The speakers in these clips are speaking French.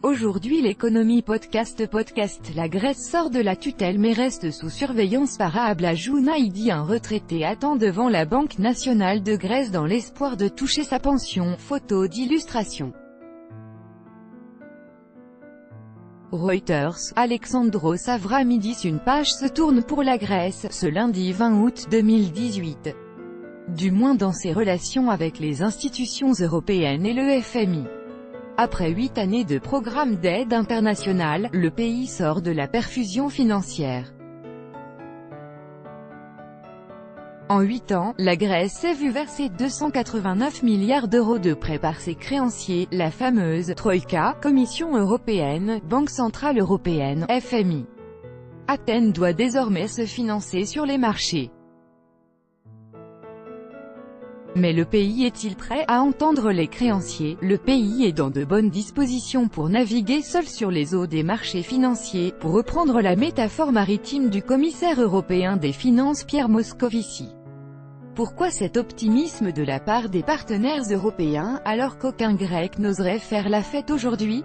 Aujourd'hui l'économie podcast. La Grèce sort de la tutelle mais reste sous surveillance par Ablajou Naïdi. Un retraité attend devant la Banque nationale de Grèce dans l'espoir de toucher sa pension. Photo d'illustration. Reuters, Alexandros Avramidis. Une page se tourne pour la Grèce, ce lundi 20 août 2018. Du moins dans ses relations avec les institutions européennes et le FMI. Après 8 années de programme d'aide internationale, le pays sort de la perfusion financière. En 8 ans, la Grèce s'est vue verser 289 milliards d'euros de prêts par ses créanciers, la fameuse « Troïka », Commission européenne, Banque centrale européenne, FMI. Athènes doit désormais se financer sur les marchés. Mais le pays est-il prêt à entendre les créanciers? Le pays est dans de bonnes dispositions pour naviguer seul sur les eaux des marchés financiers, pour reprendre la métaphore maritime du commissaire européen des finances Pierre Moscovici. Pourquoi cet optimisme de la part des partenaires européens, alors qu'aucun Grec n'oserait faire la fête aujourd'hui?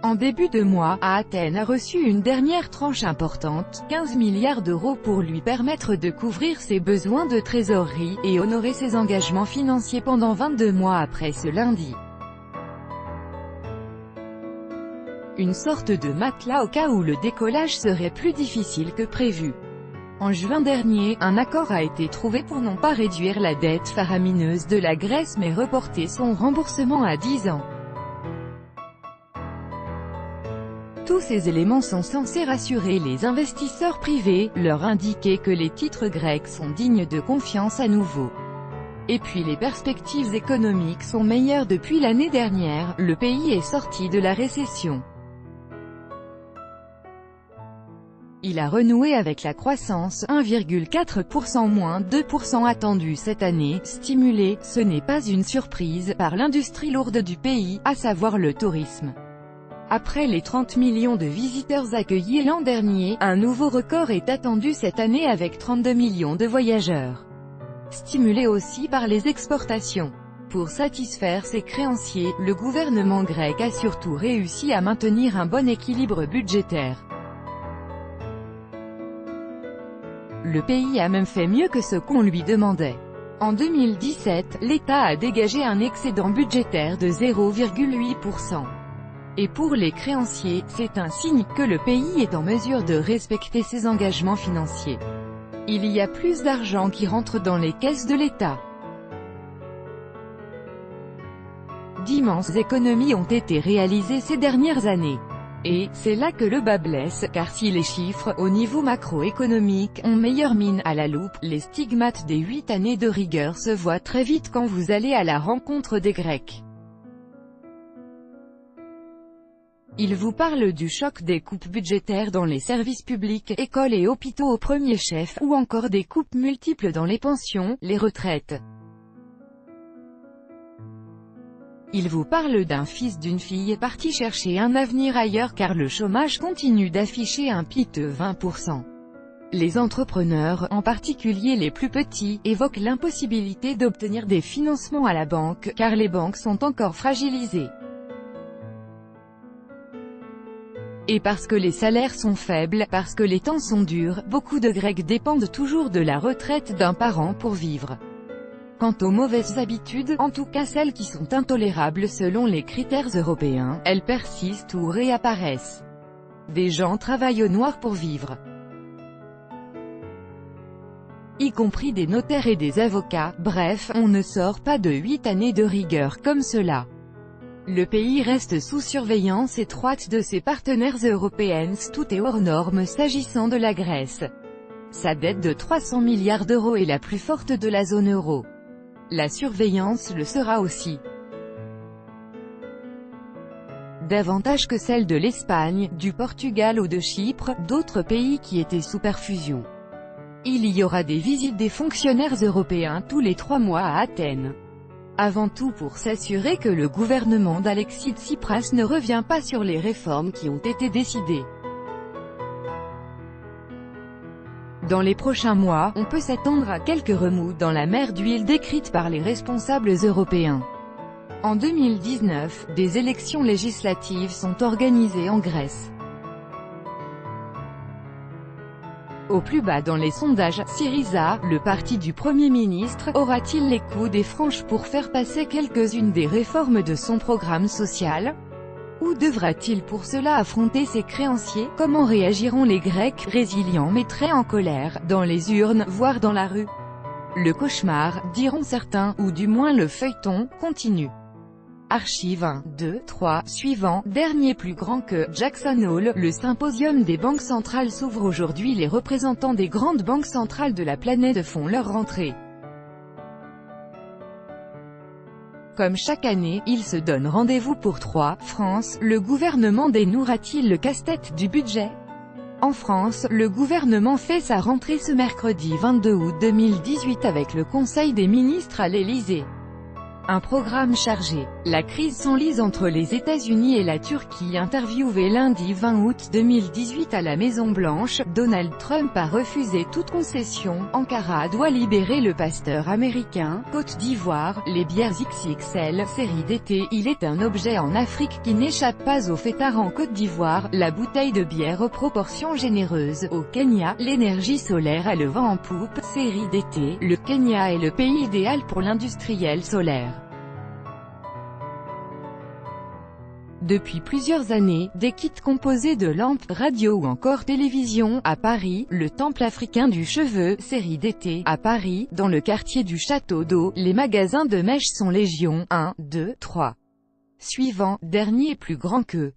En début de mois, Athènes a reçu une dernière tranche importante, 15 milliards d'euros pour lui permettre de couvrir ses besoins de trésorerie, et honorer ses engagements financiers pendant 22 mois après ce lundi. Une sorte de matelas au cas où le décollage serait plus difficile que prévu. En juin dernier, un accord a été trouvé pour non pas réduire la dette faramineuse de la Grèce mais reporter son remboursement à 10 ans. Tous ces éléments sont censés rassurer les investisseurs privés, leur indiquer que les titres grecs sont dignes de confiance à nouveau. Et puis les perspectives économiques sont meilleures depuis l'année dernière, le pays est sorti de la récession. Il a renoué avec la croissance, 1,4% moins 2% attendu cette année, stimulé, ce n'est pas une surprise, par l'industrie lourde du pays, à savoir le tourisme. Après les 30 millions de visiteurs accueillis l'an dernier, un nouveau record est attendu cette année avec 32 millions de voyageurs. Stimulé aussi par les exportations. Pour satisfaire ses créanciers, le gouvernement grec a surtout réussi à maintenir un bon équilibre budgétaire. Le pays a même fait mieux que ce qu'on lui demandait. En 2017, l'État a dégagé un excédent budgétaire de 0,8%. Et pour les créanciers, c'est un signe que le pays est en mesure de respecter ses engagements financiers. Il y a plus d'argent qui rentre dans les caisses de l'État. D'immenses économies ont été réalisées ces dernières années. Et, c'est là que le bât blesse, car si les chiffres, au niveau macroéconomique, ont meilleure mine à la loupe, les stigmates des 8 années de rigueur se voient très vite quand vous allez à la rencontre des Grecs. Il vous parle du choc des coupes budgétaires dans les services publics, écoles et hôpitaux au premier chef, ou encore des coupes multiples dans les pensions, les retraites. Il vous parle d'un fils d'une fille parti chercher un avenir ailleurs car le chômage continue d'afficher un pic de 20%. Les entrepreneurs, en particulier les plus petits, évoquent l'impossibilité d'obtenir des financements à la banque, car les banques sont encore fragilisées. Et parce que les salaires sont faibles, parce que les temps sont durs, beaucoup de Grecs dépendent toujours de la retraite d'un parent pour vivre. Quant aux mauvaises habitudes, en tout cas celles qui sont intolérables selon les critères européens, elles persistent ou réapparaissent. Des gens travaillent au noir pour vivre. Y compris des notaires et des avocats, bref, on ne sort pas de 8 années de rigueur comme cela. Le pays reste sous surveillance étroite de ses partenaires européens, tout est hors norme s'agissant de la Grèce. Sa dette de 300 milliards d'euros est la plus forte de la zone euro. La surveillance le sera aussi. Davantage que celle de l'Espagne, du Portugal ou de Chypre, d'autres pays qui étaient sous perfusion. Il y aura des visites des fonctionnaires européens tous les 3 mois à Athènes. Avant tout pour s'assurer que le gouvernement d'Alexis Tsipras ne revient pas sur les réformes qui ont été décidées. Dans les prochains mois, on peut s'attendre à quelques remous dans la mer d'huile décrite par les responsables européens. En 2019, des élections législatives sont organisées en Grèce. Au plus bas dans les sondages, Syriza, le parti du Premier ministre, aura-t-il les coudes et franches pour faire passer quelques-unes des réformes de son programme social? Ou devra-t-il pour cela affronter ses créanciers? Comment réagiront les Grecs, résilients mais très en colère, dans les urnes, voire dans la rue? Le cauchemar, diront certains, ou du moins le feuilleton, continue. Archive 1, 2, 3, suivant, dernier plus grand que Jackson Hole, le symposium des banques centrales s'ouvre aujourd'hui. Les représentants des grandes banques centrales de la planète font leur rentrée. Comme chaque année, ils se donnent rendez-vous pour 3. France, le gouvernement dénouera-t-il le casse-tête du budget? En France, le gouvernement fait sa rentrée ce mercredi 22 août 2018 avec le Conseil des ministres à l'Élysée. Un programme chargé. La crise s'enlise entre les États-Unis et la Turquie. Interviewé lundi 20 août 2018 à la Maison-Blanche, Donald Trump a refusé toute concession. Ankara doit libérer le pasteur américain. Côte d'Ivoire, les bières XXL, série d'été. Il est un objet en Afrique qui n'échappe pas aux fêtards en Côte d'Ivoire. La bouteille de bière aux proportions généreuses. Au Kenya, l'énergie solaire a le vent en poupe. Série d'été. Le Kenya est le pays idéal pour l'industriel solaire. Depuis plusieurs années, des kits composés de lampes, radio ou encore télévision, à Paris, le Temple africain du cheveu, série d'été, à Paris, dans le quartier du Château d'Eau, les magasins de mèches sont légion, 1, 2, 3. Suivant, dernier plus grand que